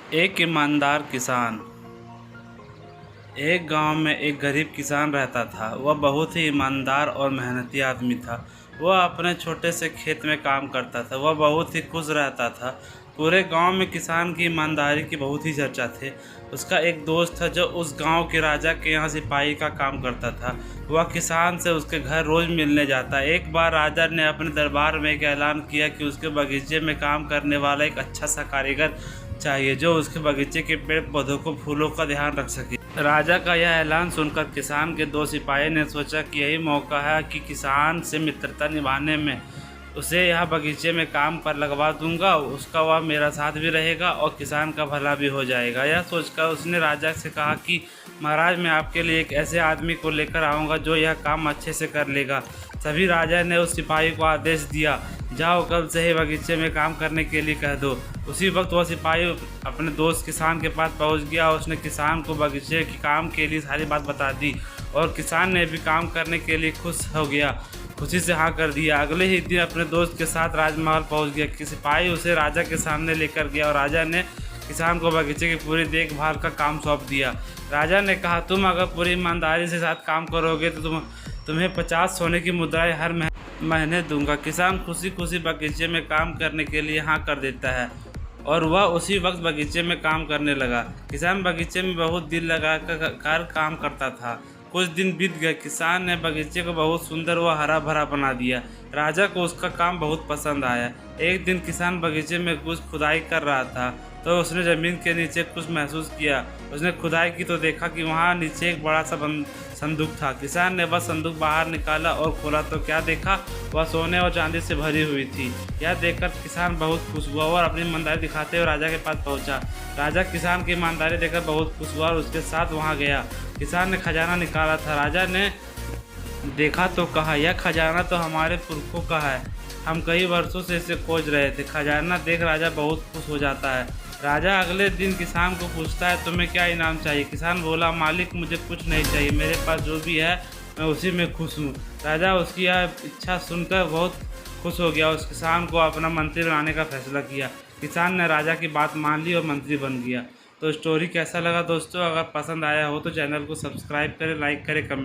एक ईमानदार किसान। एक गांव में एक गरीब किसान रहता था। वह बहुत ही ईमानदार और मेहनती आदमी था। वह अपने छोटे से खेत में काम करता था। वह बहुत ही खुश रहता था। पूरे गांव में किसान की ईमानदारी की बहुत ही चर्चा थी। उसका एक दोस्त था जो उस गांव के राजा के यहाँ सिपाही का काम करता था। वह किसान से उसके घर रोज़ मिलने जाता। एक बार राजा ने अपने दरबार में एक ऐलान किया कि उसके बगीचे में काम करने वाला एक अच्छा सा कारीगर चाहिए जो उसके बगीचे के पेड़ पौधों को फूलों का ध्यान रख सके। राजा का यह ऐलान सुनकर किसान के दो सिपाही ने सोचा कि यही मौका है कि किसान से मित्रता निभाने में उसे यह बगीचे में काम पर लगवा दूंगा। उसका वह मेरा साथ भी रहेगा और किसान का भला भी हो जाएगा। यह सोचकर उसने राजा से कहा कि महाराज, मैं आपके लिए एक ऐसे आदमी को लेकर आऊँगा जो यह काम अच्छे से कर लेगा। तभी राजा ने उस सिपाही को आदेश दिया, जाओ कल से ही बगीचे में काम करने के लिए कह दो। उसी वक्त वह सिपाही अपने दोस्त किसान के पास पहुंच गया और उसने किसान को बगीचे के काम के लिए सारी बात बता दी और किसान ने भी काम करने के लिए खुश हो गया, खुशी से हाँ कर दिया। अगले ही दिन अपने दोस्त के साथ राजमहल पहुंच गया कि सिपाही उसे राजा के सामने लेकर गया और राजा ने किसान को बगीचे की पूरी देखभाल का काम सौंप दिया। राजा ने कहा, तुम अगर पूरी ईमानदारी से साथ काम करोगे तो तुम्हें 50 सोने की मुद्राएं हर महीने दूंगा। किसान खुशी खुशी बगीचे में काम करने के लिए हाँ कर देता है और वह उसी वक्त बगीचे में काम करने लगा। किसान बगीचे में बहुत दिल लगा कर काम करता था। कुछ दिन बीत गए। किसान ने बगीचे को बहुत सुंदर व हरा भरा बना दिया। राजा को उसका काम बहुत पसंद आया। एक दिन किसान बगीचे में कुछ खुदाई कर रहा था तो उसने ज़मीन के नीचे कुछ महसूस किया। उसने खुदाई की तो देखा कि वहाँ नीचे एक बड़ा सा संदूक था। किसान ने वह संदूक बाहर निकाला और खोला तो क्या देखा, वह सोने और चांदी से भरी हुई थी। यह देखकर किसान बहुत खुश हुआ और अपनी ईमानदारी दिखाते हुए राजा के पास पहुंचा। राजा किसान की ईमानदारी देखकर बहुत खुश हुआ और उसके साथ वहां गया। किसान ने खजाना निकाला था। राजा ने देखा तो कहा, यह खजाना तो हमारे पुरखों का है, हम कई वर्षों से इसे खोज रहे थे। खजाना देख राजा बहुत खुश हो जाता है। राजा अगले दिन किसान को पूछता है, तुम्हें क्या इनाम चाहिए? किसान बोला, मालिक मुझे कुछ नहीं चाहिए, मेरे पास जो भी है मैं उसी में खुश हूँ। राजा उसकी यह इच्छा सुनकर बहुत खुश हो गया और उस किसान को अपना मंत्री बनाने का फैसला किया। किसान ने राजा की बात मान ली और मंत्री बन गया। तो स्टोरी कैसा लगा दोस्तों? अगर पसंद आया हो तो चैनल को सब्सक्राइब करें, लाइक करें, कमेंट